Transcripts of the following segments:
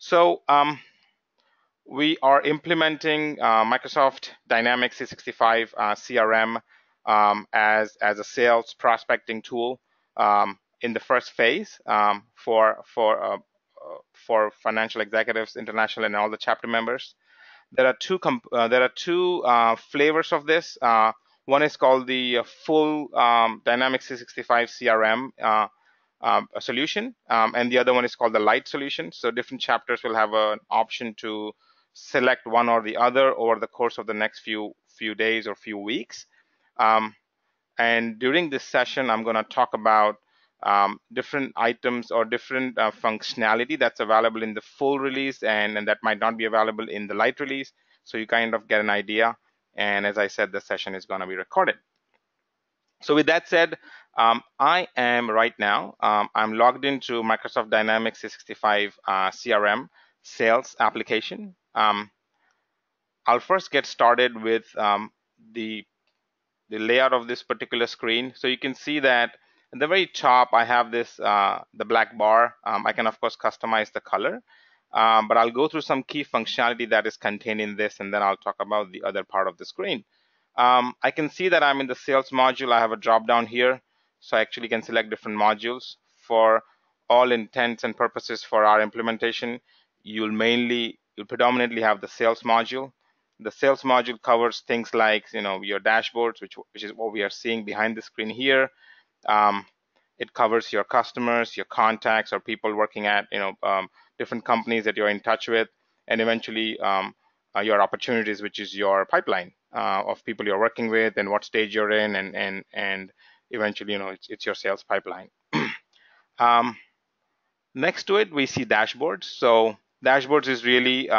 So we are implementing Microsoft Dynamics 365 CRM as a sales prospecting tool in the first phase for financial executives, international, and all the chapter members. There are two flavors of this. One is called the full Dynamics 365 CRM solution, and the other one is called the light solution. So different chapters will have an option to select one or the other over the course of the next few days or few weeks. And during this session, I'm going to talk about different items or different functionality that's available in the full release and that might not be available in the light release. So you kind of get an idea. And as I said, the session is going to be recorded. So with that said, I am right now, I'm logged into Microsoft Dynamics 365 CRM sales application. I'll first get started with the layout of this particular screen. So you can see that at the very top, I have this the black bar. I can of course customize the color, but I'll go through some key functionality that is contained in this, and then I'll talk about the other part of the screen. I can see that I'm in the sales module. I have a drop down here, so I actually can select different modules. For all intents and purposes for our implementation, you'll predominantly have the sales module. The sales module covers things like your dashboards, which is what we are seeing behind the screen here. It covers your customers, your contacts, or people working at different companies that you're in touch with, and eventually your opportunities, which is your pipeline of people you're working with and what stage you're in, and eventually it's your sales pipeline. Next to it, we see dashboards. So dashboards is really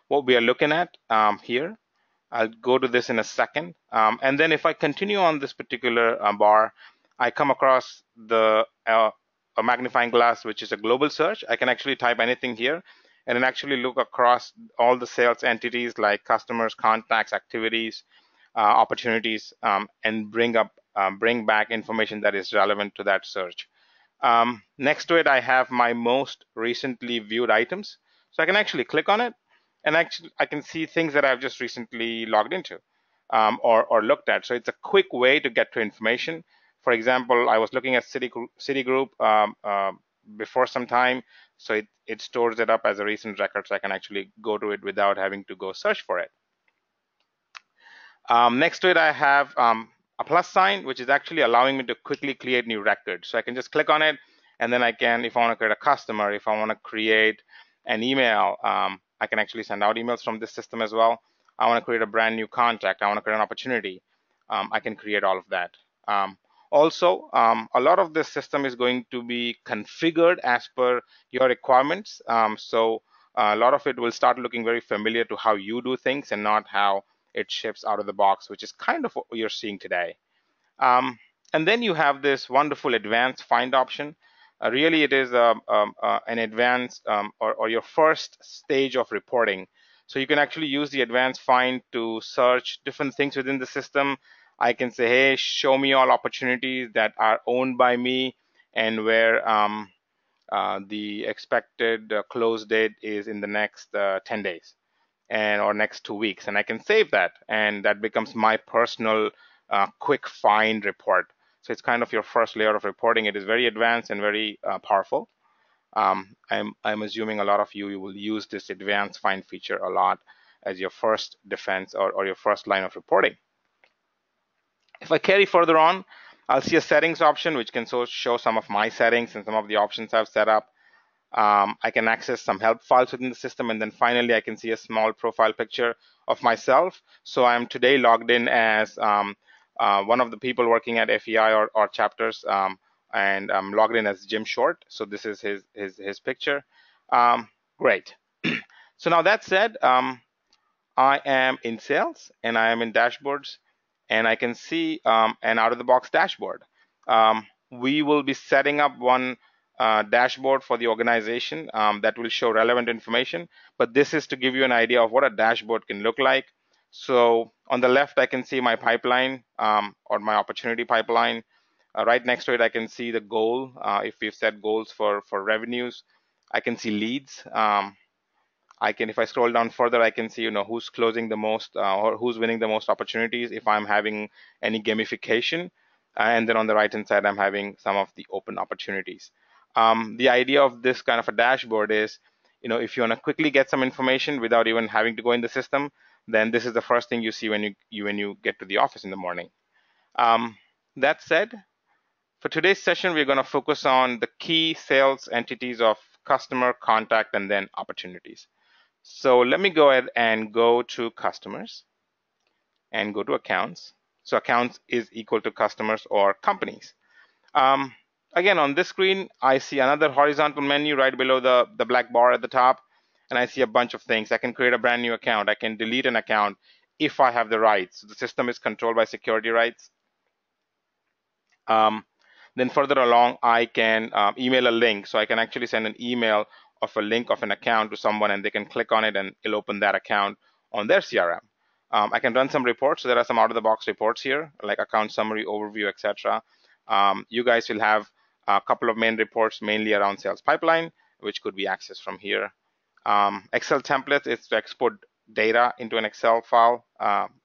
what we are looking at here. I'll go to this in a second. And then if I continue on this particular bar, I come across a magnifying glass, which is a global search. I can actually type anything here and then actually look across all the sales entities like customers, contacts, activities, opportunities, and bring back information that is relevant to that search. Next to it, I have my most recently viewed items. So I can actually click on it, and actually I can see things that I've just recently logged into or looked at. So it's a quick way to get to information. For example, I was looking at Citigroup before some time, so it stores it up as a recent record, so I can actually go to it without having to go search for it. Next to it, I have a plus sign, which is actually allowing me to quickly create new records. So I can just click on it, and then I can, if I want to create a customer, if I want to create an email, I can actually send out emails from this system as well. I want to create a brand new contact. I want to create an opportunity. I can create all of that. Also, a lot of this system is going to be configured as per your requirements. So a lot of it will start looking very familiar to how you do things and not how it ships out of the box, which is kind of what you're seeing today. And then you have this wonderful advanced find option. Really, it is an advanced or your first stage of reporting. So you can actually use the advanced find to search different things within the system. I can say, hey, show me all opportunities that are owned by me and where the expected close date is in the next 10 days or next 2 weeks, and I can save that, and that becomes my personal quick find report. So it's kind of your first layer of reporting. It is very advanced and very powerful. I'm assuming a lot of you will use this advanced find feature a lot as your first defense or your first line of reporting. If I carry further on, I'll see a settings option, which can show some of my settings and some of the options I've set up. I can access some help files within the system, and then finally I can see a small profile picture of myself. So I'm today logged in as one of the people working at FEI or chapters, and I'm logged in as Jim Short. So this is his picture. Great. So now that said, I am in sales and I am in dashboards, and I can see an out-of-the-box dashboard. We will be setting up one dashboard for the organization that will show relevant information, but this is to give you an idea of what a dashboard can look like. So on the left, I can see my pipeline or my opportunity pipeline. Right next to it, I can see the goal. If we've set goals for revenues, I can see leads. I can, if I scroll down further, I can see, who's closing the most or who's winning the most opportunities if I'm having any gamification. And then on the right hand side, I'm having some of the open opportunities. The idea of this kind of a dashboard is, if you want to quickly get some information without even having to go in the system, then this is the first thing you see when you get to the office in the morning. That said, for today's session, we're going to focus on the key sales entities of customer, contact, and then opportunities. So let me go ahead and go to customers and go to accounts. So accounts is equal to customers or companies. Again, on this screen, I see another horizontal menu right below the black bar at the top, and I see a bunch of things. I can create a brand new account. I can delete an account if I have the rights. The system is controlled by security rights. Then further along, I can email a link. So I can actually send an email of a link of an account to someone, and they can click on it, and it'll open that account on their CRM. I can run some reports. So there are some out-of-the-box reports here, like account summary, overview, etc. You guys will have a couple of main reports, mainly around sales pipeline, which could be accessed from here. Excel templates is to export data into an Excel file,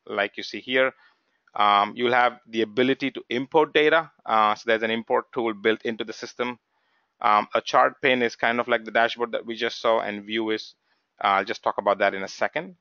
like you see here. You'll have the ability to import data. So there's an import tool built into the system. A chart pane is kind of like the dashboard that we just saw, and view is, I'll just talk about that in a second.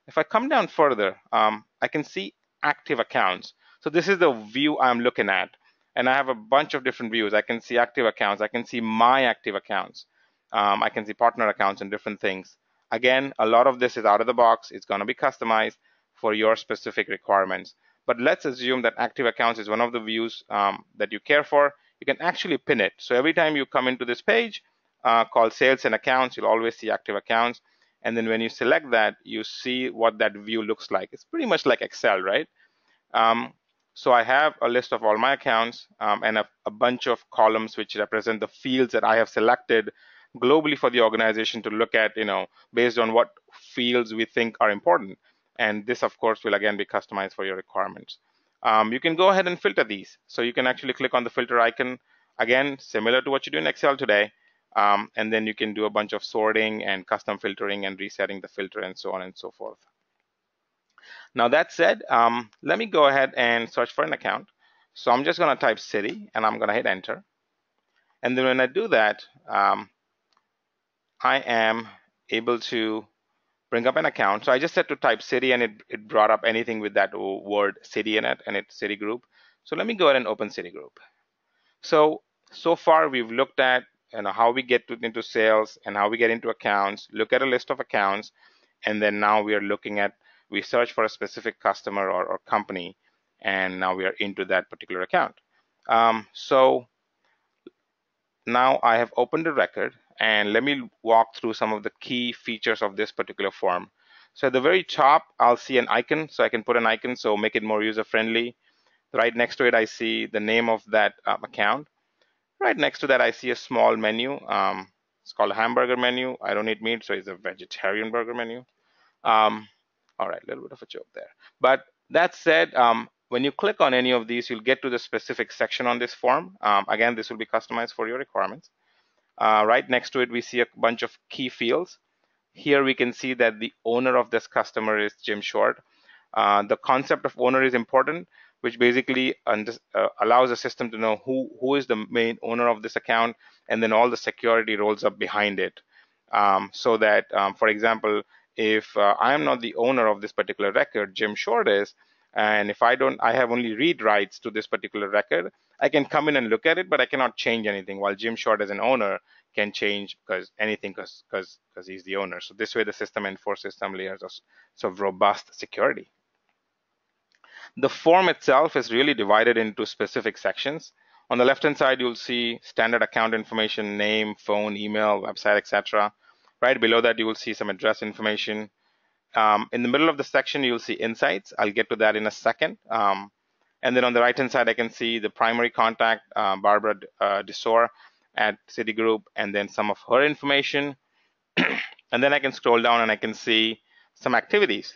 If I come down further, I can see active accounts. So this is the view I'm looking at. And I have a bunch of different views. I can see active accounts. I can see my active accounts. I can see partner accounts and different things. Again, a lot of this is out of the box. It's going to be customized for your specific requirements. But let's assume that active accounts is one of the views that you care for. You can actually pin it. So every time you come into this page called sales and accounts, you'll always see active accounts. And then when you select that, you see what that view looks like. It's pretty much like Excel, right? So I have a list of all my accounts and a bunch of columns which represent the fields that I have selected globally for the organization to look at, based on what fields we think are important. And this, of course, will again be customized for your requirements. You can go ahead and filter these. So you can actually click on the filter icon, again, similar to what you do in Excel today. And then you can do a bunch of sorting and custom filtering and resetting the filter and so on and so forth. Now that said, let me go ahead and search for an account. So I'm just going to type city, and I'm going to hit enter. And then when I do that, I am able to bring up an account. So I just said to type city, and it brought up anything with that word city in it, and it's Citigroup. So let me go ahead and open Citigroup. So far we've looked at how we get into sales and how we get into accounts, look at a list of accounts, and then now we are looking at, we search for a specific customer or company, and now we are into that particular account. So now I have opened a record, and let me walk through some of the key features of this particular form. So at the very top, I'll see an icon, so I can put an icon, so make it more user-friendly. Right next to it, I see the name of that account. Right next to that, I see a small menu. It's called a hamburger menu. I don't eat meat, so it's a vegetarian burger menu. All right, a little bit of a joke there. But that said, when you click on any of these, you'll get to the specific section on this form. Again, this will be customized for your requirements. Right next to it, we see a bunch of key fields. Here we can see that the owner of this customer is Jim Short. The concept of owner is important, which basically allows the system to know who is the main owner of this account, and then all the security rolls up behind it. So that, for example, if I am not the owner of this particular record, Jim Short is, and if I have only read rights to this particular record, I can come in and look at it, but I cannot change anything, while Jim Short as an owner can change anything because he's the owner. So this way the system enforces some layers of sort of robust security. The form itself is really divided into specific sections. On the left-hand side, you'll see standard account information, name, phone, email, website, etc. Right below that, you will see some address information. In the middle of the section, you'll see insights. I'll get to that in a second. And then on the right-hand side, I can see the primary contact, Barbara Desor at Citigroup, and then some of her information. And then I can scroll down and I can see some activities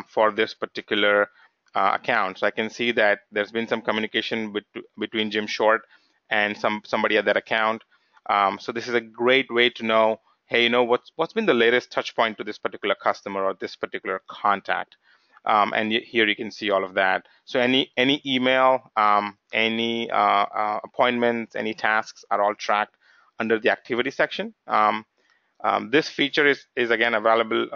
for this particular account. So I can see that there's been some communication between Jim Short and somebody at that account. So this is a great way to know, hey, what's been the latest touch point to this particular customer or this particular contact. And here you can see all of that. So any email, any appointments, any tasks are all tracked under the activity section. This feature is again available.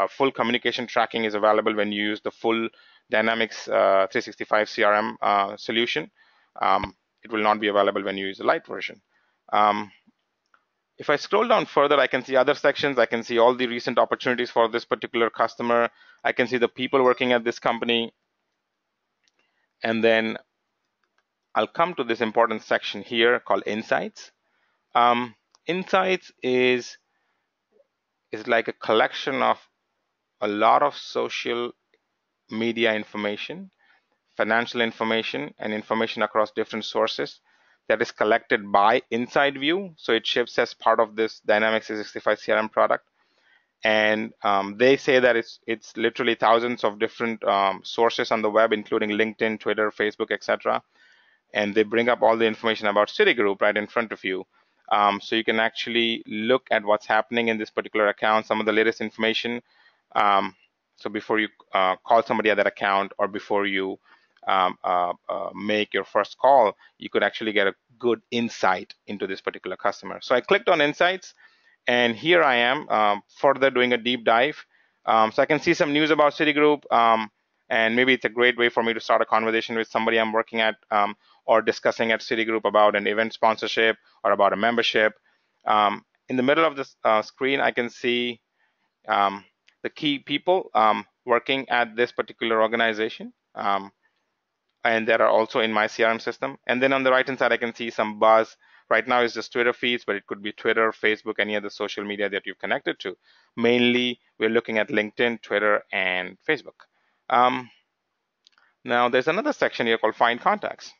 Full communication tracking is available when you use the full Dynamics 365 CRM solution. It will not be available when you use the light version. If I scroll down further, I can see other sections. I can see all the recent opportunities for this particular customer. I can see the people working at this company. And then I'll come to this important section here called Insights. Insights is like a collection of a lot of social media information, financial information, and information across different sources that is collected by Inside View. So it ships as part of this Dynamics 365 CRM product. And they say that it's literally thousands of different sources on the web, including LinkedIn, Twitter, Facebook, etc. And they bring up all the information about Citigroup right in front of you. So you can actually look at what's happening in this particular account, some of the latest information. So before you call somebody at that account, or before you make your first call, you could actually get a good insight into this particular customer. So I clicked on Insights, and here I am further doing a deep dive. So I can see some news about Citigroup, and maybe it's a great way for me to start a conversation with somebody I'm working at or discussing at Citigroup about an event sponsorship or about a membership. In the middle of this screen, I can see the key people working at this particular organization. And that are also in my CRM system. And then on the right-hand side, I can see some buzz. Right now it's just Twitter feeds, but it could be Twitter, Facebook, any other social media that you've connected to. Mainly, we're looking at LinkedIn, Twitter, and Facebook. Now, there's another section here called Find Contacts.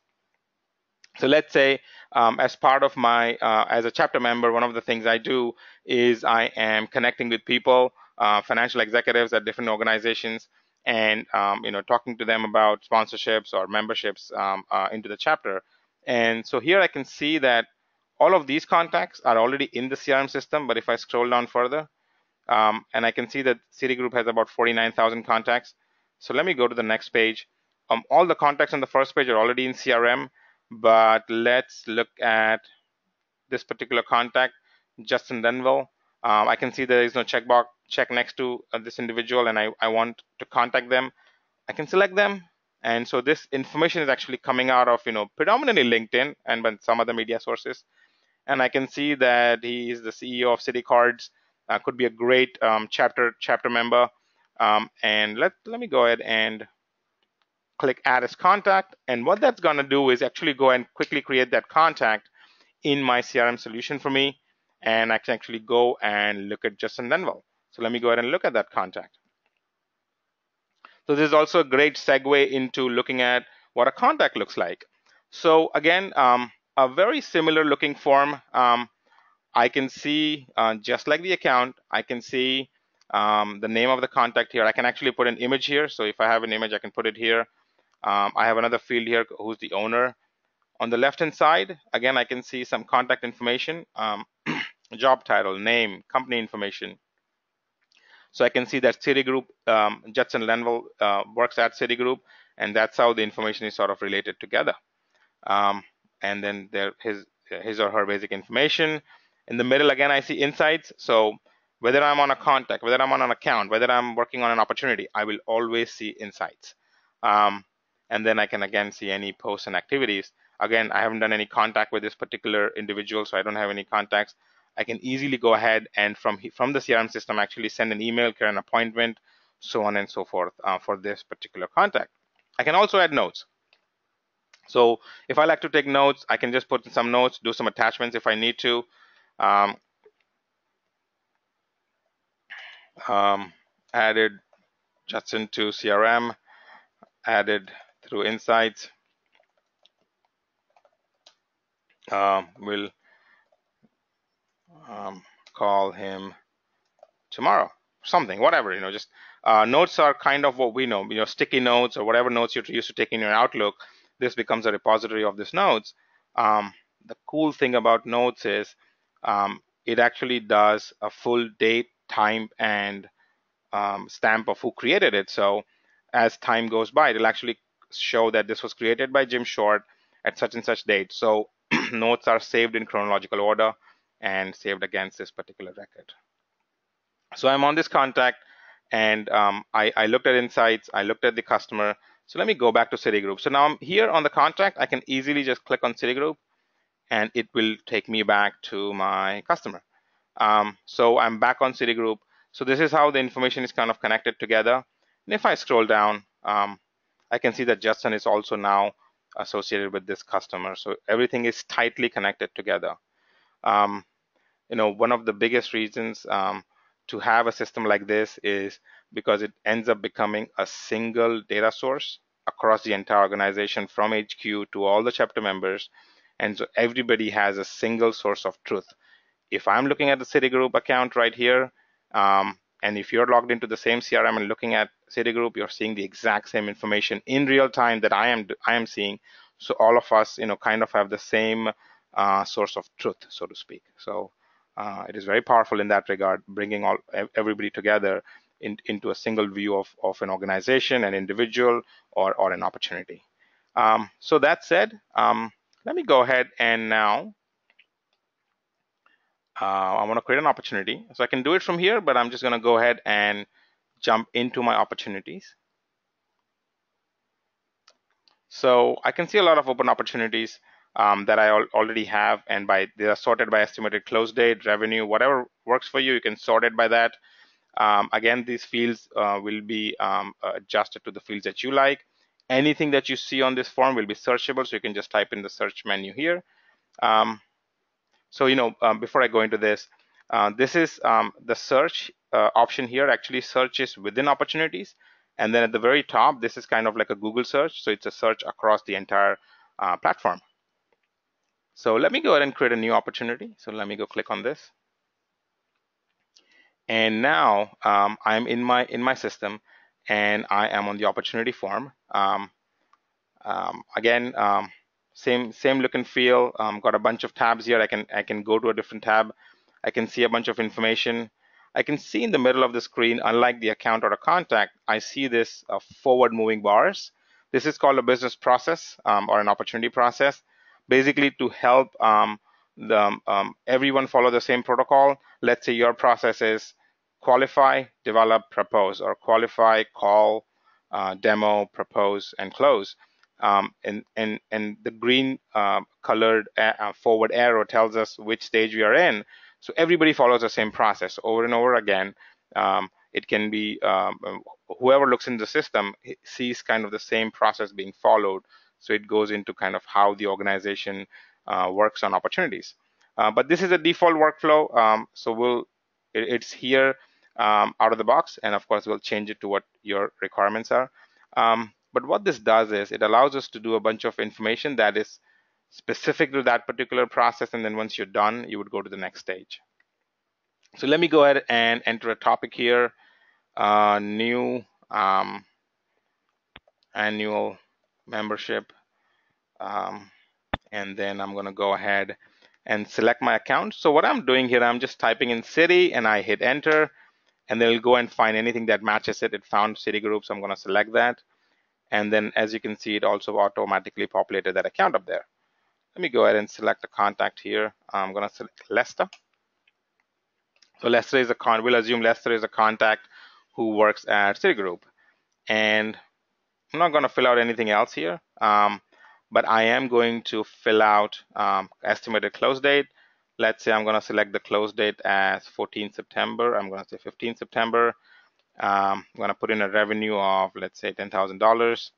So let's say as part of my, as a chapter member, one of the things I do is I am connecting with people, financial executives at different organizations, and talking to them about sponsorships or memberships into the chapter. And so here I can see that all of these contacts are already in the CRM system, but if I scroll down further, and I can see that Citigroup has about 49,000 contacts. So let me go to the next page. All the contacts on the first page are already in CRM, but let's look at this particular contact, Justin Denville. I can see there is no check next to this individual, and I want to contact them. I can select them, and so this information is actually coming out of predominantly LinkedIn and some other media sources. And I can see that he is the CEO of Citi Cards. Could be a great chapter member. And let me go ahead and click Add as Contact. And what that's going to do is actually go and quickly create that contact in my CRM solution for me. And I can actually go and look at Justin Denville. So let me go ahead and look at that contact. So this is also a great segue into looking at what a contact looks like. So again, a very similar looking form. I can see, just like the account, I can see the name of the contact here. I can actually put an image here. So if I have an image, I can put it here. I have another field here, who's the owner. On the left-hand side, again, I can see some contact information, job title, name, company information. So I can see that Citigroup, Justin Denville works at Citigroup, and that's how the information is sort of related together. And then there his or her basic information. In the middle, again, I see insights. So whether I'm on a contact, whether I'm on an account, whether I'm working on an opportunity, I will always see insights. And then I can again see any posts and activities. Again, I haven't done any contact with this particular individual, so I don't have any contacts. I can easily go ahead and from the CRM system actually send an email, create an appointment, so on and so forth for this particular contact. I can also add notes. So if I like to take notes, I can just put in some notes, do some attachments if I need to. Added Justin to CRM, added through Insights. We'll call him tomorrow, something, whatever, just notes are kind of what we know, sticky notes or whatever notes you're used to taking in your Outlook. This becomes a repository of these notes. The cool thing about notes is it actually does a full date, time, and stamp of who created it. So as time goes by, it'll actually show that this was created by Jim Short at such and such date. So notes are saved in chronological order and saved against this particular record. So I'm on this contact, and I looked at insights, I looked at the customer. So let me go back to Citigroup. So now I'm here on the contact. I can easily just click on Citigroup, and it will take me back to my customer. So I'm back on Citigroup. So this is how the information is kind of connected together. And if I scroll down, I can see that Justin is also now associated with this customer. So everything is tightly connected together. Um, one of the biggest reasons to have a system like this is because it ends up becoming a single data source across the entire organization, from HQ to all the chapter members. And so everybody has a single source of truth. If I'm looking at the Citigroup account right here, and if you're logged into the same CRM and looking at Citigroup, you're seeing the exact same information in real time that I am seeing. So all of us, kind of have the same source of truth, so to speak. So it is very powerful in that regard, bringing everybody together into a single view of an organization, an individual, or an opportunity. So that said, let me go ahead and now I want to create an opportunity. So I can do it from here, but I'm just going to go ahead and jump into my opportunities. So I can see a lot of open opportunities that I already have, and they are sorted by estimated close date, revenue, whatever works for you. You can sort it by that. Again, these fields will be adjusted to the fields that you like. Anything that you see on this form will be searchable, so you can just type in the search menu here. So before I go into this, this is the search option here. Actually searches within opportunities, and then at the very top, this is kind of like a Google search. So it's a search across the entire platform. So let me go ahead and create a new opportunity. So let me go click on this. And now I'm in my system, and I am on the opportunity form. Again, same look and feel. Got a bunch of tabs here. I can go to a different tab. I can see a bunch of information. I can see in the middle of the screen, unlike the account or a contact, I see this forward moving bars. This is called a business process or an opportunity process, basically to help everyone follow the same protocol. Let's say your process is qualify, develop, propose, or qualify, call, demo, propose, and close. And the green colored forward arrow tells us which stage we are in. So everybody follows the same process over and over again. It can be whoever looks in the system sees kind of the same process being followed. So it goes into kind of how the organization works on opportunities. But this is a default workflow. So it's here out of the box, and of course we'll change it to what your requirements are. But what this does is it allows us to do a bunch of information that is specific to that particular process, and then once you're done, you would go to the next stage. So let me go ahead and enter a topic here, new annual membership, and then I'm going to go ahead and select my account. So what I'm doing here, I'm just typing in city, and I hit enter, and then it'll go and find anything that matches it. It found Citigroup, so I'm going to select that. And then as you can see, it also automatically populated that account up there. Let me go ahead and select a contact here. I'm going to select Lester. So Lester is we'll assume Lester is a contact who works at Citigroup. And I'm not going to fill out anything else here, but I am going to fill out estimated close date. Let's say I'm going to select the close date as 14 September. I'm going to say 15 September. I'm going to put in a revenue of, let's say, $10,000.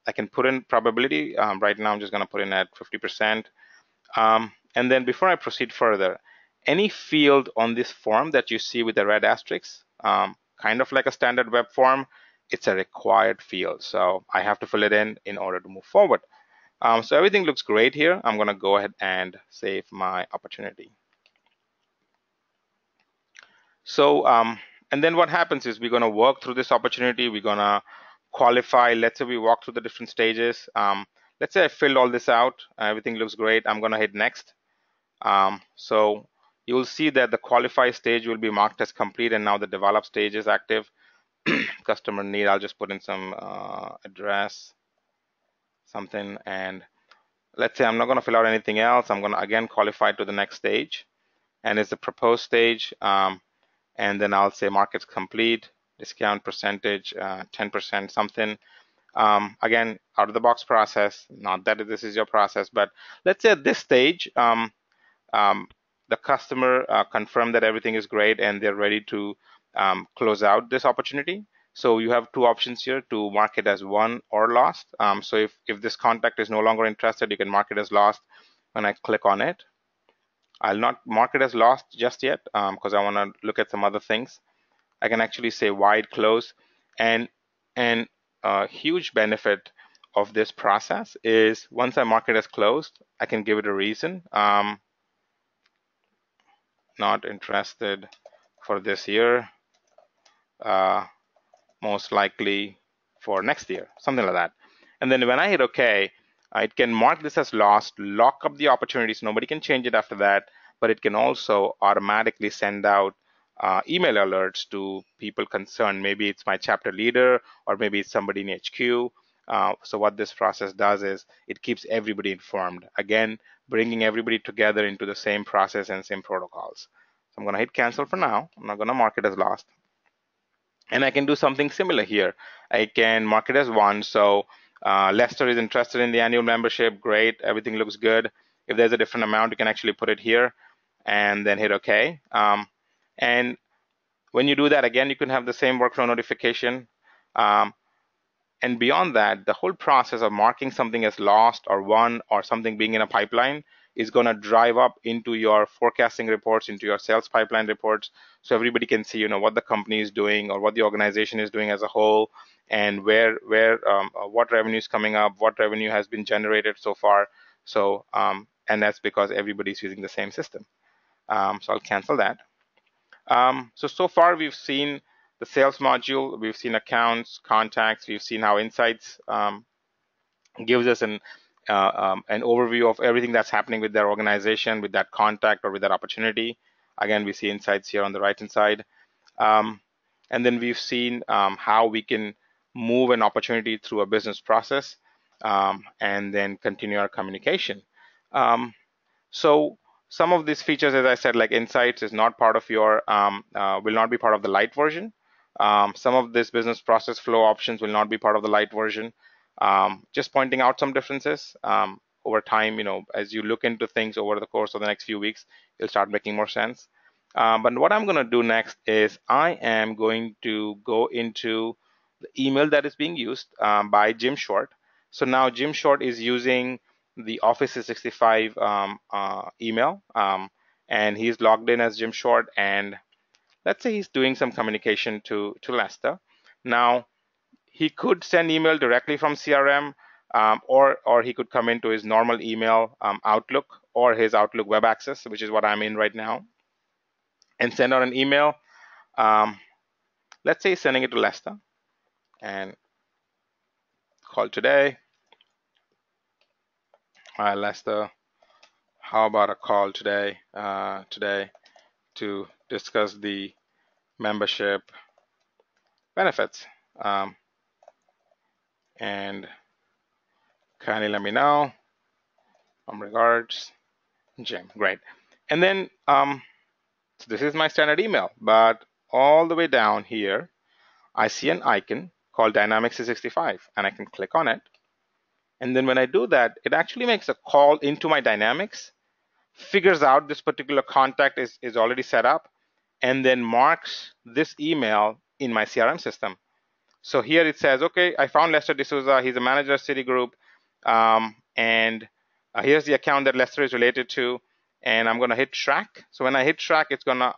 I can put in probability. Right now, I'm just going to put in at 50%. And then before I proceed further, any field on this form that you see with the red asterisk, kind of like a standard web form, it's a required field. So I have to fill it in order to move forward. So everything looks great here. I'm going to go ahead and save my opportunity. So, and then what happens is we're going to work through this opportunity. We're going to qualify. Let's say we walk through the different stages. Let's say I filled all this out. Everything looks great. I'm going to hit next. So you will see that the qualify stage will be marked as complete, and now the develop stage is active. Customer need, I'll just put in some address, something, and let's say I'm not going to fill out anything else. I'm going to again qualify to the next stage, and it's the proposed stage. And then I'll say markets complete, discount percentage, 10% something. Again, out of the box process, not that this is your process, but let's say at this stage, the customer confirmed that everything is great and they're ready to close out this opportunity. So you have two options here to mark it as won or lost. So if this contact is no longer interested, you can mark it as lost. When I click on it, I'll not mark it as lost just yet because I want to look at some other things. I can actually say wide close, and a huge benefit of this process is once I mark it as closed, I can give it a reason. Not interested for this year, most likely for next year, something like that. And then when I hit OK, it can mark this as lost, lock up the opportunities. Nobody can change it after that, but it can also automatically send out email alerts to people concerned. Maybe it's my chapter leader, or maybe it's somebody in HQ. So what this process does is it keeps everybody informed. Again, bringing everybody together into the same process and same protocols. So I'm going to hit cancel for now. I'm not going to mark it as lost. And I can do something similar here. I can mark it as won. So Lester is interested in the annual membership. Great, everything looks good. If there's a different amount, you can actually put it here and then hit OK. And when you do that, again, you can have the same workflow notification. And beyond that, the whole process of marking something as lost or won or something being in a pipeline is going to drive up into your forecasting reports, into your sales pipeline reports, so everybody can see, what the company is doing or what the organization is doing as a whole, and what revenue is coming up, what revenue has been generated so far. So, and that's because everybody's using the same system. So I'll cancel that. So far we've seen the sales module, we've seen accounts, contacts, we've seen how Insights gives us an overview of everything that's happening with their organization, with that contact or with that opportunity. Again, we see Insights here on the right-hand side. And then we've seen how we can move an opportunity through a business process and then continue our communication. So some of these features, as I said, like Insights is not part of your, will not be part of the light version. Some of this business process flow options will not be part of the light version. Just pointing out some differences. Over time, as you look into things over the course of the next few weeks, it'll start making more sense. But what I'm going to do next is I am going to go into the email that is being used by Jim Short. So now Jim Short is using the Office 365 email, and he's logged in as Jim Short, and let's say he's doing some communication to Lester. Now, he could send email directly from CRM, or he could come into his normal email Outlook or his Outlook Web Access, which is what I'm in right now, and send out an email. Let's say he's sending it to Lester, and call today. Lester, how about a call today to discuss the membership benefits, and kindly let me know. Regards, Jim. Great. And then so this is my standard email, but all the way down here I see an icon called Dynamics 365, and I can click on it. And then when I do that, it actually makes a call into my Dynamics, figures out this particular contact is already set up, and then marks this email in my CRM system. So here it says, okay, I found Lester D'Souza. He's a manager at Citigroup. And here's the account that Lester is related to. And I'm going to hit track. So when I hit track, it's going to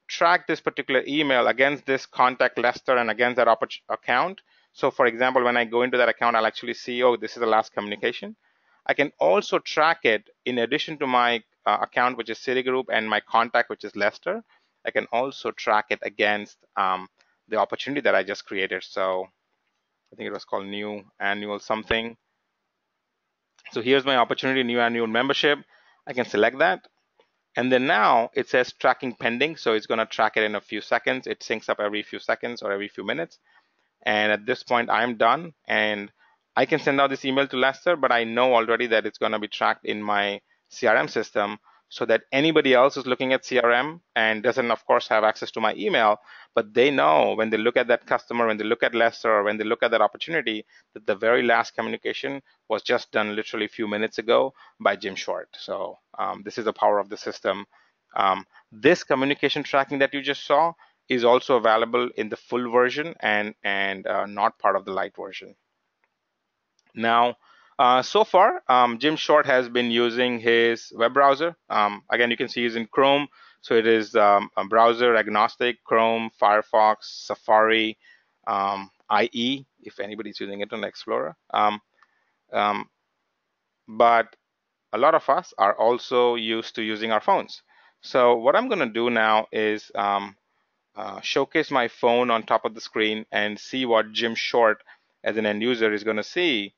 track this particular email against this contact Lester and against that account. So for example, when I go into that account, I'll actually see, oh, this is the last communication. I can also track it in addition to my account, which is Citigroup, and my contact, which is Lester. I can also track it against the opportunity that I just created. So I think it was called new annual something. So here's my opportunity, new annual membership. I can select that. And then now it says tracking pending, so it's going to track it in a few seconds. It syncs up every few seconds or every few minutes. And at this point, I'm done, and I can send out this email to Lester, but I know already that it's going to be tracked in my CRM system, so that anybody else who's looking at CRM and doesn't, of course, have access to my email, but they know when they look at that customer, when they look at Lester, or when they look at that opportunity, that the very last communication was just done literally a few minutes ago by Jim Short. So this is the power of the system. This communication tracking that you just saw is also available in the full version and not part of the light version. Now, so far, Jim Short has been using his web browser. Again, you can see he's in Chrome, so it is a browser agnostic: Chrome, Firefox, Safari, IE, if anybody's using Internet Explorer. But a lot of us are also used to using our phones. So what I'm going to do now is showcase my phone on top of the screen and see what Jim Short as an end user is going to see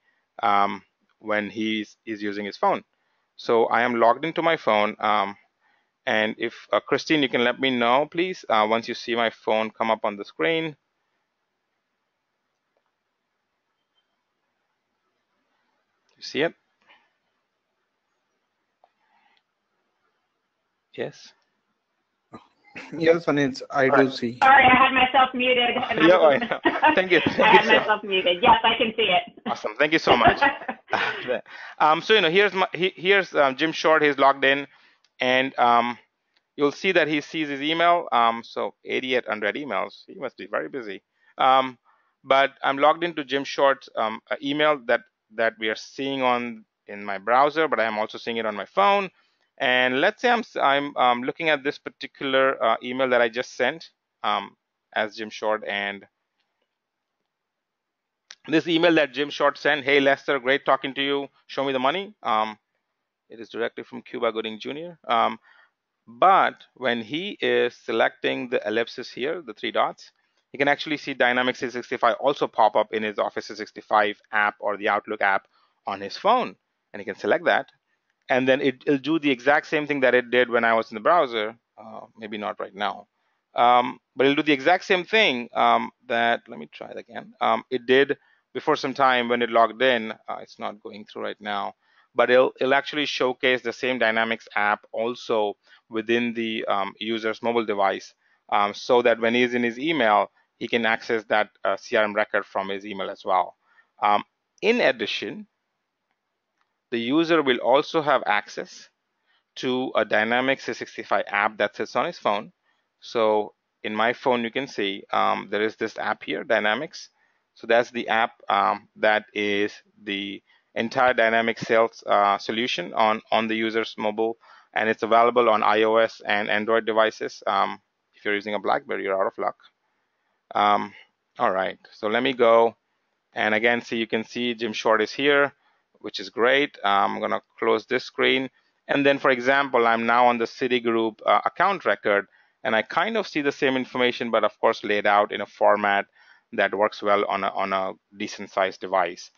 when he's using his phone. So I am logged into my phone, and if Christine, you can let me know, please, once you see my phone come up on the screen. You see it? Yes. Yes, Anil, I do see. Sorry, I had myself muted. And Yeah, I know. Thank you. I had myself muted. Yes, I can see it. Awesome. Thank you so much. So here's Jim Short. He's logged in, and you'll see that he sees his email. So 88 unread emails. He must be very busy. But I'm logged into Jim Short's email that we are seeing in my browser, but I'm also seeing it on my phone. And let's say I'm looking at this particular email that I just sent as Jim Short, and this email that Jim Short sent: "Hey Lester, great talking to you. Show me the money." It is directly from Cuba Gooding Jr. But when he is selecting the ellipsis here, the three dots, he can actually see Dynamics 365 also pop up in his Office 365 app or the Outlook app on his phone. And he can select that. And then it'll do the exact same thing that it did when I was in the browser. Maybe not right now. But it'll do the exact same thing let me try it again. It did before some time when it logged in. It's not going through right now. But it'll actually showcase the same Dynamics app also within the user's mobile device, so that when he's in his email, he can access that CRM record from his email as well. In addition, the user will also have access to a Dynamics 365 app that sits on his phone. So in my phone, you can see there is this app here, Dynamics. So that's the app that is the entire Dynamics sales solution on the user's mobile, and it's available on iOS and Android devices. If you're using a BlackBerry, you're out of luck. All right, so let me go, and again, you can see Jim Short is here, which is great. I'm going to close this screen. And then, for example, I'm now on the Citigroup account record, and I kind of see the same information, but of course laid out in a format that works well on a decent sized device.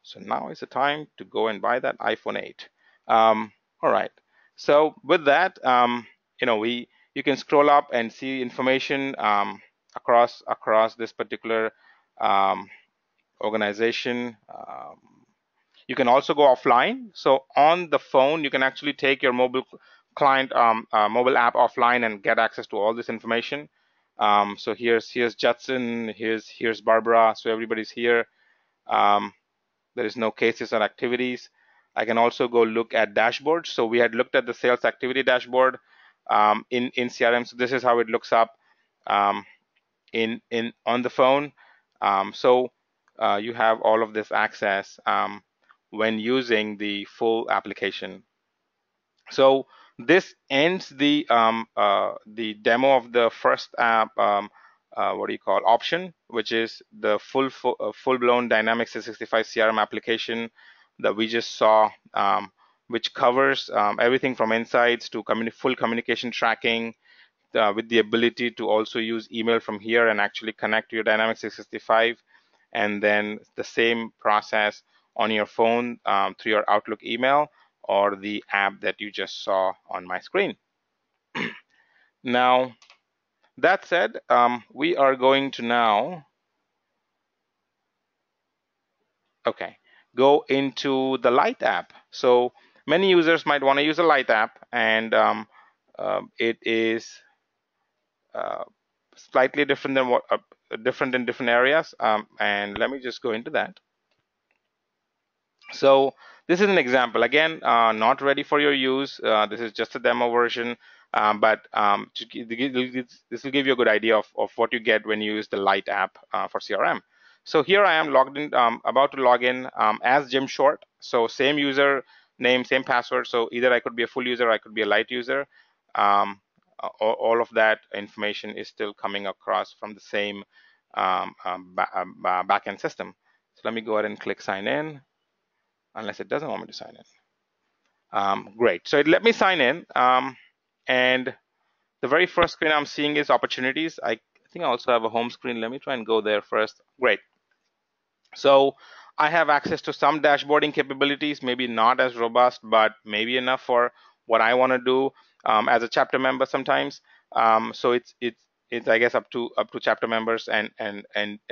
So now is the time to go and buy that iPhone 8. All right. So with that, you can scroll up and see information across this particular organization. You can also go offline. So on the phone, you can actually take your mobile client, mobile app offline and get access to all this information. So here's Judson, here's Barbara. So everybody's here. There is no cases or activities. I can also go look at dashboards. So we had looked at the sales activity dashboard in CRM. So this is how it looks up on the phone. You have all of this access when using the full application. So this ends the demo of the first app, option, which is the full-blown Dynamics 365 CRM application that we just saw, which covers everything from insights to full communication tracking, with the ability to also use email from here and actually connect to your Dynamics 365, and then the same process on your phone through your Outlook email or the app that you just saw on my screen. Now, that said, we are going to now, go into the Light app. So many users might want to use a Light app, and it is slightly different than different in different areas. And let me just go into that. So this is an example. Again, not ready for your use. This is just a demo version, but this will give you a good idea of what you get when you use the Light app for CRM. So here I am logged in, about to log in as Jim Short. So same user name, same password. So either I could be a full user, or I could be a light user. All of that information is still coming across from the same backend system. So let me go ahead and click sign in, unless it doesn't want me to sign in. Great, so it let me sign in, and the very first screen I'm seeing is opportunities. I think I also have a home screen. Let me try and go there first. Great. So I have access to some dashboarding capabilities, maybe not as robust, but maybe enough for what I want to do as a chapter member sometimes. So it's I guess up to chapter members and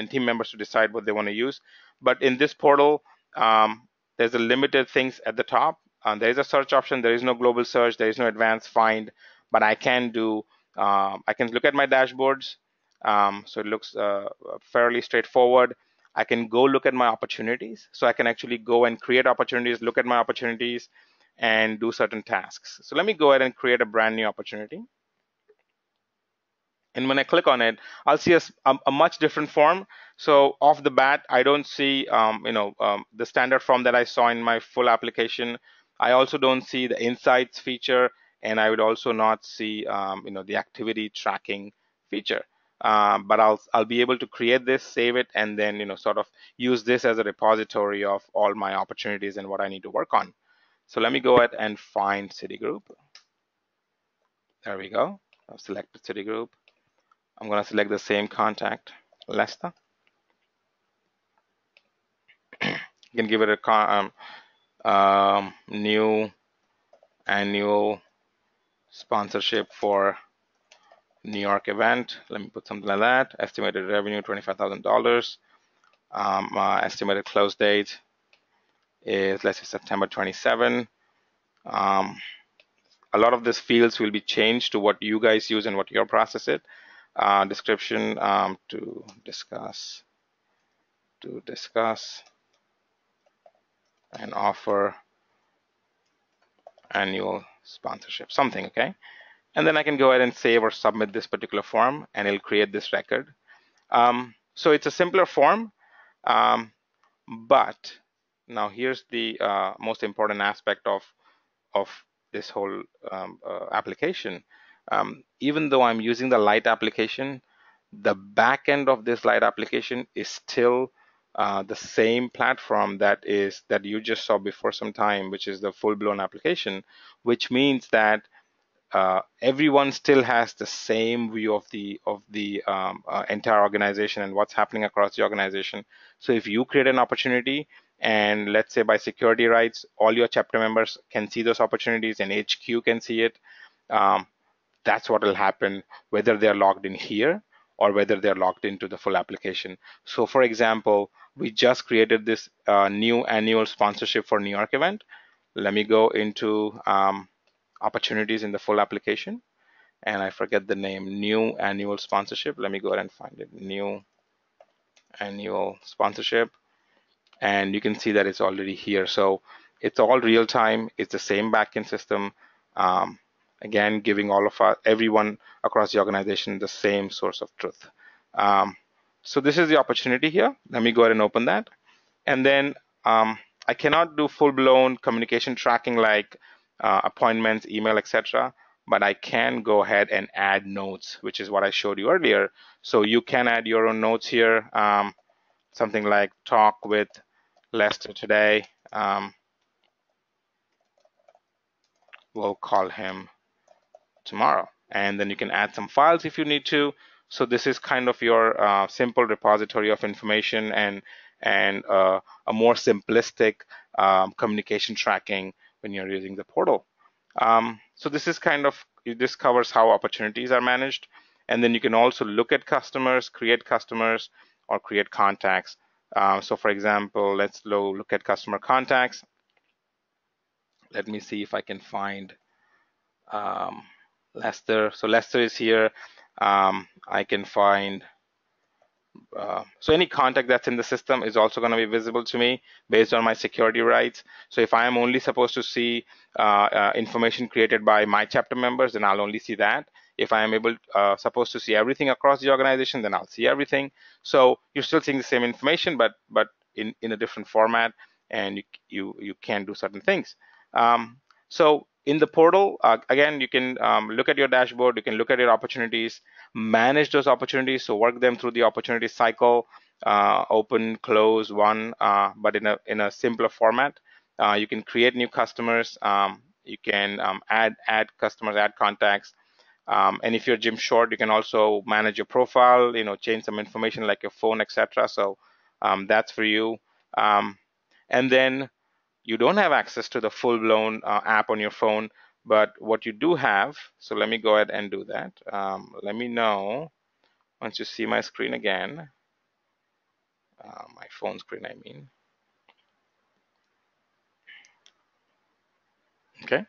team members to decide what they want to use. But in this portal, there's a limited things at the top. There is a search option. There is no global search. There is no advanced find. But I can do. I can look at my dashboards. So it looks fairly straightforward. I can go look at my opportunities. So I can actually go and create opportunities, look at my opportunities, and do certain tasks. So let me go ahead and create a brand new opportunity. And when I click on it, I'll see a much different form. So off the bat, I don't see the standard form that I saw in my full application. I also don't see the insights feature, and I would also not see the activity tracking feature. But I'll be able to create this, save it, and then sort of use this as a repository of all my opportunities and what I need to work on. So let me go ahead and find Citigroup. There we go. I've selected Citigroup. I'm going to select the same contact, Lester. You can give it a new annual sponsorship for New York event. Let me put something like that. Estimated revenue $25,000. Estimated close date is, let's say, September 27. A lot of these fields will be changed to what you guys use and what your process is. Description to discuss and offer annual sponsorship, something, okay? And then I can go ahead and save or submit this particular form, and it'll create this record. So it's a simpler form, but now here's the most important aspect of this whole application. Even though I'm using the Light application, the back end of this Light application is still the same platform that you just saw before some time, which is the full-blown application, which means that everyone still has the same view of the entire organization and what's happening across the organization. So if you create an opportunity, and let's say by security rights, all your chapter members can see those opportunities and HQ can see it, that's what will happen whether they're logged in here or whether they're logged into the full application. So for example, we just created this new annual sponsorship for New York event. Let me go into opportunities in the full application, and I forget the name, new annual sponsorship. Let me go ahead and find it, new annual sponsorship, and you can see that it's already here. So it's all real time. It's the same backend system. Again, giving everyone across the organization the same source of truth. So this is the opportunity here. Let me go ahead and open that. And then I cannot do full-blown communication tracking like appointments, email, etc. But I can go ahead and add notes, which is what I showed you earlier. So you can add your own notes here, something like talk with Lester today. We'll call him tomorrow. And then you can add some files if you need to. So this is kind of your simple repository of information and a more simplistic communication tracking when you're using the portal. So this is this covers how opportunities are managed. And then you can also look at customers, create customers, or create contacts. So for example, let's look at customer contacts. Let me see if I can find Lester. So Lester is here. I can find, so any contact that's in the system is also going to be visible to me based on my security rights. So if I am only supposed to see information created by my chapter members, then I'll only see that. If I am supposed to see everything across the organization, then I'll see everything. So you're still seeing the same information, but in a different format, and you can do certain things. So in the portal, again, you can look at your dashboard, you can look at your opportunities, manage those opportunities, so work them through the opportunity cycle, open, close, one, but in a simpler format. You can create new customers, you can add customers, add contacts, and if you're Jim Short, you can also manage your profile, change some information like your phone, etc. So that's for you. And then you don't have access to the full-blown app on your phone, but what you do have, so let me go ahead and do that. Let me know once you see my screen again, my phone screen, I mean. Okay.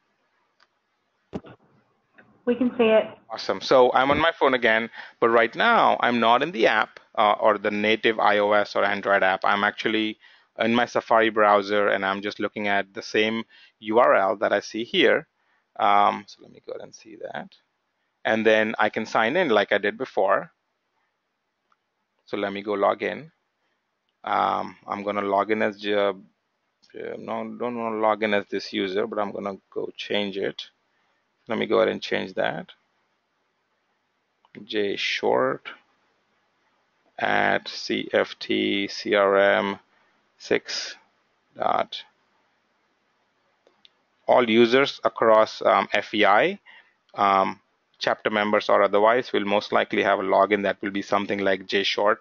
We can see it. Awesome. So I'm on my phone again, but right now I'm not in the app or the native iOS or Android app. I'm actually in my Safari browser, and I'm just looking at the same URL that I see here. So let me go ahead and see that. And then I can sign in like I did before. So let me go log in. I'm going to log in as don't want to log in as this user, but I'm going to go change it. Let me go ahead and change that. J Short at CFT-CRM6. All users across FEI, chapter members or otherwise, will most likely have a login that will be something like jshort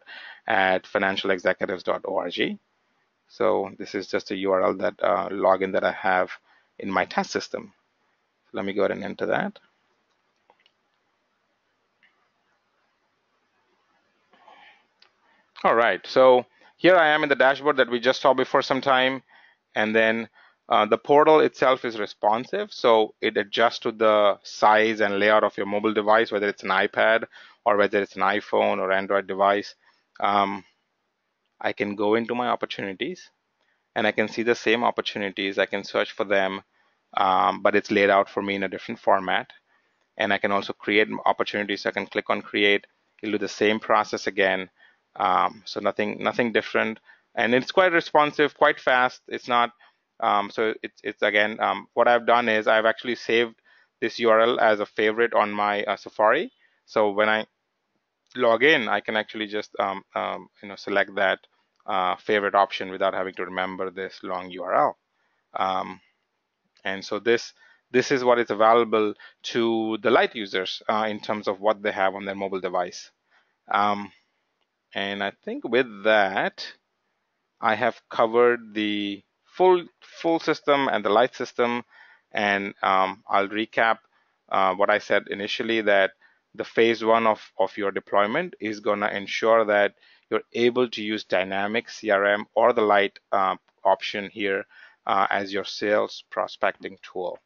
at financialexecutives.org. So this is just a URL that login that I have in my task system. Let me go ahead and enter that. All right, so here I am in the dashboard that we just saw before some time, and then the portal itself is responsive, so it adjusts to the size and layout of your mobile device, whether it's an iPad or whether it's an iPhone or Android device. I can go into my opportunities, and I can see the same opportunities. I can search for them, but it's laid out for me in a different format. And I can also create opportunities. I can click on create. It'll do the same process again. So nothing different, and it's quite responsive, quite fast. It's not so it's again what I've done is I've actually saved this URL as a favorite on my Safari. So when I log in, I can actually just select that favorite option without having to remember this long URL. And so this is what is available to the light users in terms of what they have on their mobile device. And I think with that, I have covered the full system and the light system. And I'll recap what I said initially, that the phase one of your deployment is going to ensure that you're able to use dynamic CRM or the light option here as your sales prospecting tool.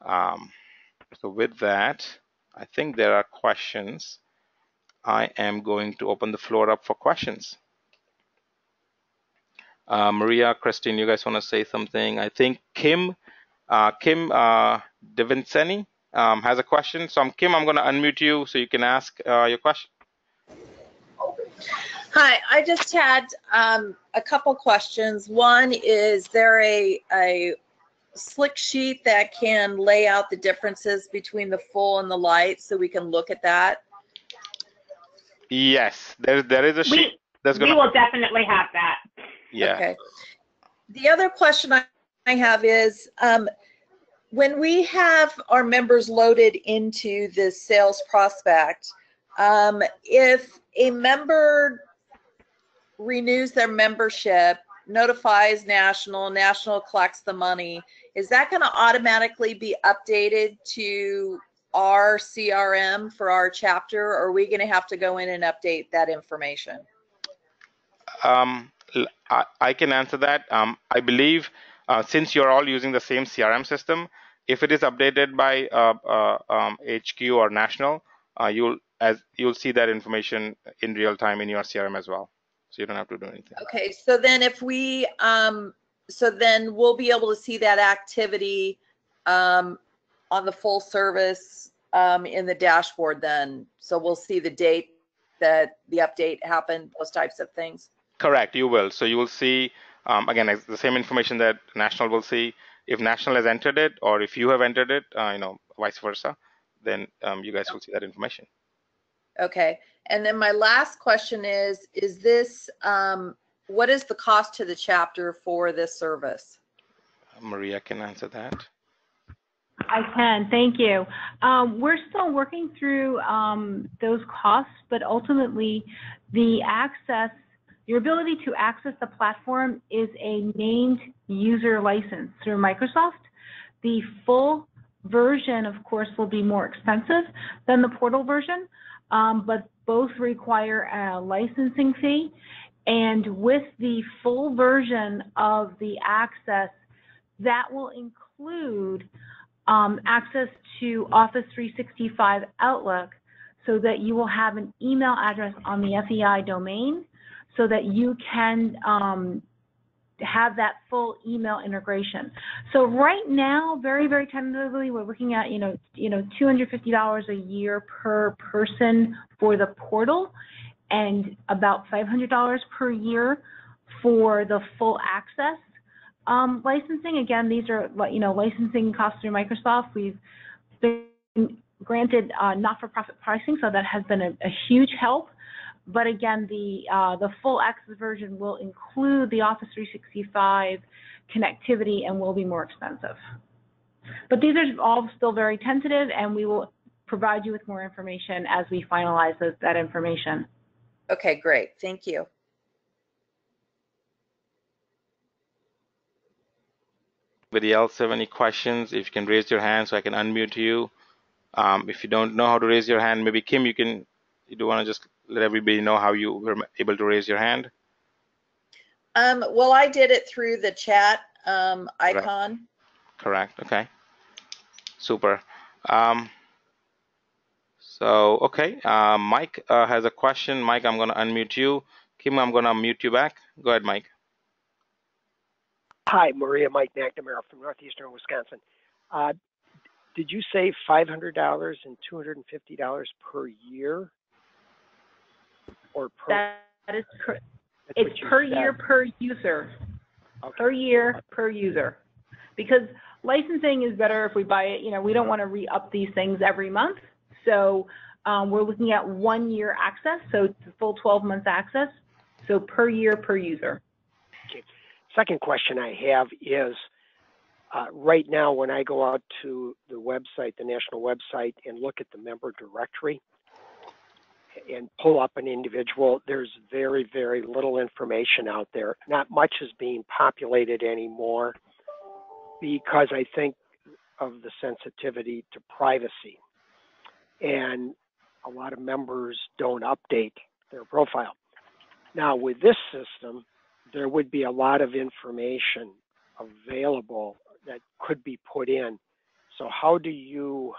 So with that, I think there are questions. I am going to open the floor up for questions. Maria, Christine, you guys want to say something? I think Kim Devinceni has a question. So Kim, I'm going to unmute you so you can ask your question. Hi, I just had a couple questions. One, is there a slick sheet that can lay out the differences between the full and the light so we can look at that? Yes, there is a sheet. We will definitely have that. Yeah. Okay. The other question I have is, when we have our members loaded into the sales prospect, if a member renews their membership, notifies National collects the money, is that going to automatically be updated to our CRM for our chapter, or are we going to have to go in and update that information? I can answer that. I believe since you're all using the same CRM system, if it is updated by HQ or national, you'll see that information in real time in your CRM as well. So you don't have to do anything. Okay, so then if we, so then we'll be able to see that activity on the full service in the dashboard then. So we'll see the date that the update happened, those types of things. Correct, you will. So you will see, again, the same information that national will see. If national has entered it, or if you have entered it, vice versa, then you guys will see that information. Okay, and then my last question is this, what is the cost to the chapter for this service? Maria can answer that. I can, thank you. We're still working through those costs, but ultimately the access, your ability to access the platform is a named user license through Microsoft. The full version, of course, will be more expensive than the portal version, but both require a licensing fee. And with the full version of the access, that will include access to Office 365 Outlook, so that you will have an email address on the FEI domain, so that you can have that full email integration. So right now, very, very tentatively, we're looking at $250 a year per person for the portal, and about $500 per year for the full access licensing. Again, these are licensing costs through Microsoft. We've been granted not-for-profit pricing, so that has been a huge help. But again, the full access version will include the Office 365 connectivity and will be more expensive. But these are all still very tentative, and we will provide you with more information as we finalize that information. Okay, great. Thank you. Anybody else have any questions? If you can raise your hand so I can unmute you. If you don't know how to raise your hand, maybe Kim, you do want to just let everybody know how you were able to raise your hand? Well, I did it through the chat icon. Correct. Okay. Super. Okay. Mike has a question. Mike, I'm going to unmute you. Kim, I'm going to mute you back. Go ahead, Mike. Hi, Maria. Mike McNamara from Northeastern Wisconsin. Did you say $500 and $250 per year? Or per? That is correct. It's per year per user. Okay. Per year per user. Because licensing is better if we buy it. We don't want to re-up these things every month. So we're looking at 1 year access, so it's a full 12 months access. So per year per user. Okay. Second question I have is, right now when I go out to the website, the national website, and look at the member directory and pull up an individual, there's very, very little information out there. Not much is being populated anymore because I think of the sensitivity to privacy. And a lot of members don't update their profile. Now with this system, there would be a lot of information available that could be put in. So how do you,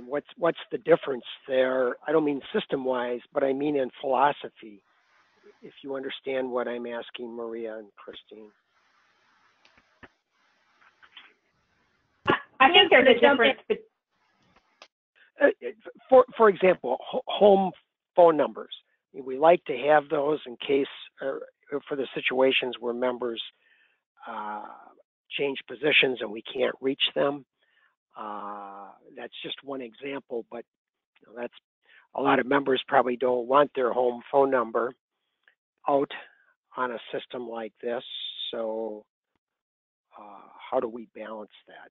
what's the difference there? I don't mean system-wise, but I mean in philosophy, if you understand what I'm asking Maria and Christine. I think there's a difference. For example, home phone numbers. We like to have those in case, for the situations where members change positions and we can't reach them. That's just one example, but that's a lot of members probably don't want their home phone number out on a system like this. So how do we balance that?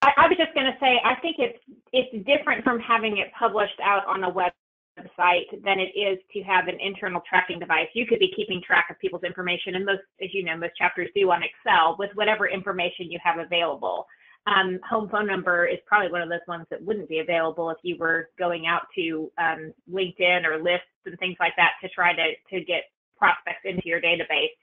I was just going to say, I think it's different from having it published out on a website. website than it is to have an internal tracking device. You could be keeping track of people's information, and most, as you know, most chapters do on Excel with whatever information you have available. Home phone number is probably one of those ones that wouldn't be available if you were going out to LinkedIn or lists and things like that to try to get prospects into your database.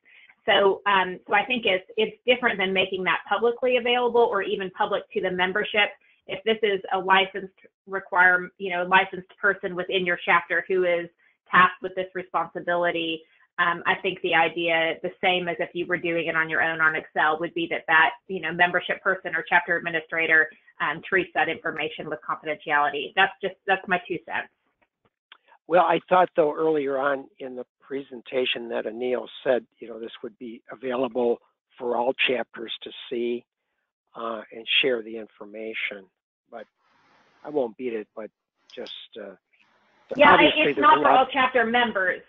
So, so I think it's different than making that publicly available or even public to the membership. If this is a licensed licensed person within your chapter who is tasked with this responsibility, I think the idea, the same as if you were doing it on your own on Excel, would be that membership person or chapter administrator treats that information with confidentiality. That's my 2 cents. Well, I thought though earlier on in the presentation that Anil said, this would be available for all chapters to see and share the information. But I won't beat it, but just yeah, it's not for all chapter members.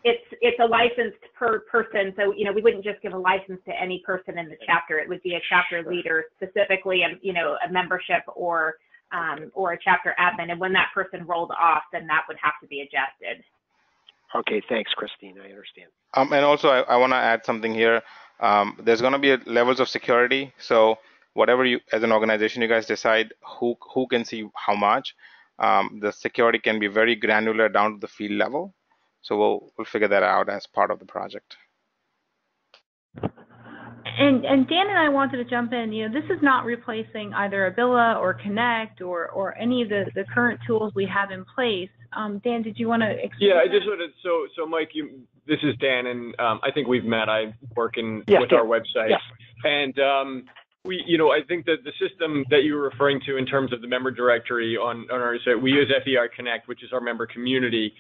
It's a licensed per person, so we wouldn't just give a license to any person in the chapter. It would be a chapter leader, specifically, a membership or a chapter admin. And when that person rolled off, then that would have to be adjusted. Okay, thanks, Christine. I understand. And also, I want to add something here. There's going to be levels of security. So whatever you, as an organization, you guys decide who can see how much. The security can be very granular down to the field level. So we'll figure that out as part of the project. And Dan and I wanted to jump in. This is not replacing either Abila or Connect or any of the current tools we have in place. Dan, did you want to explain? Yeah, I just wanted to, so Mike, this is Dan, and I think we've met. I work with our website, yes. And I think that the system that you were referring to in terms of the member directory on our site, we use FEI Connect, which is our member community,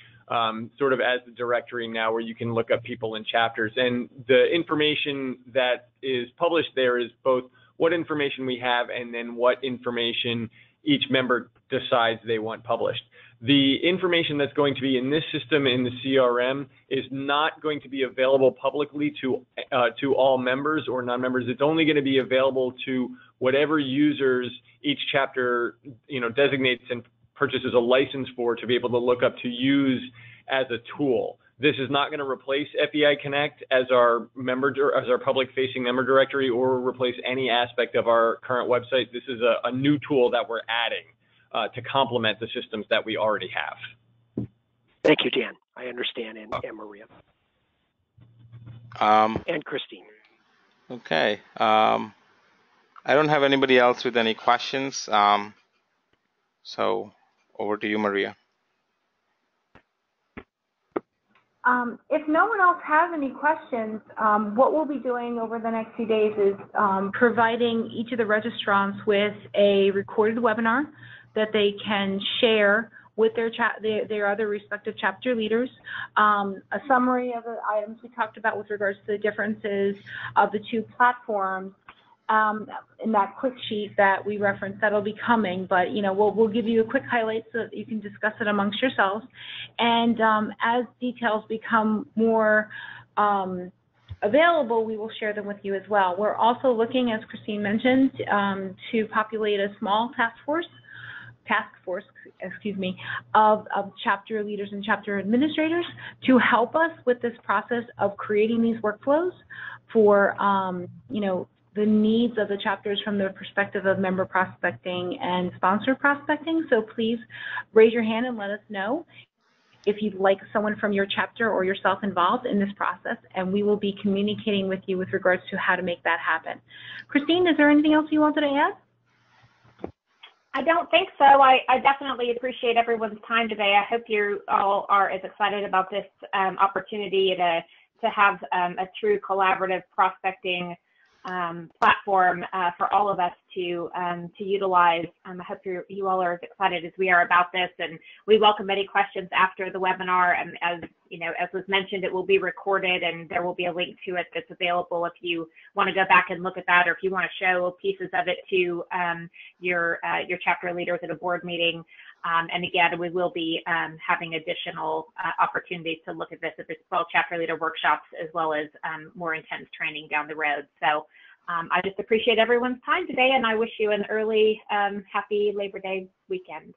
sort of as the directory now where you can look up people in chapters. And the information that is published there is both what information we have and then what information each member decides they want published. The information that's going to be in this system in the CRM is not going to be available publicly to all members or non-members. It's only going to be available to whatever users each chapter designates and purchases a license for to be able to look up to use as a tool. This is not going to replace FEI Connect as our public-facing member directory or replace any aspect of our current website. This is a new tool that we're adding to complement the systems that we already have. Thank you, Dan. I understand, and Maria. And Christine. Okay. I don't have anybody else with any questions. So over to you, Maria. If no one else has any questions, what we'll be doing over the next few days is providing each of the registrants with a recorded webinar that they can share with their other respective chapter leaders, a summary of the items we talked about with regards to the differences of the two platforms, in that quick sheet that we referenced that'll be coming, but we'll give you a quick highlight so that you can discuss it amongst yourselves. And as details become more available, we will share them with you as well. We're also looking, as Christine mentioned, to populate a small task force, of chapter leaders and chapter administrators to help us with this process of creating these workflows for, the needs of the chapters from the perspective of member prospecting and sponsor prospecting. So please raise your hand and let us know if you'd like someone from your chapter or yourself involved in this process, and we will be communicating with you with regards to how to make that happen. Christine, is there anything else you wanted to add? I don't think so. I definitely appreciate everyone's time today. I hope you all are as excited about this opportunity to have a true collaborative prospecting platform for all of us to utilize. I hope you all are as excited as we are about this, and we welcome any questions after the webinar. And as was mentioned, it will be recorded, and there will be a link to it that's available if you want to go back and look at that, or if you want to show pieces of it to your chapter leaders at a board meeting. And again, we will be having additional opportunities to look at this at the 12 chapter leader workshops, as well as more intense training down the road. So I just appreciate everyone's time today, and I wish you an early, happy Labor Day weekend.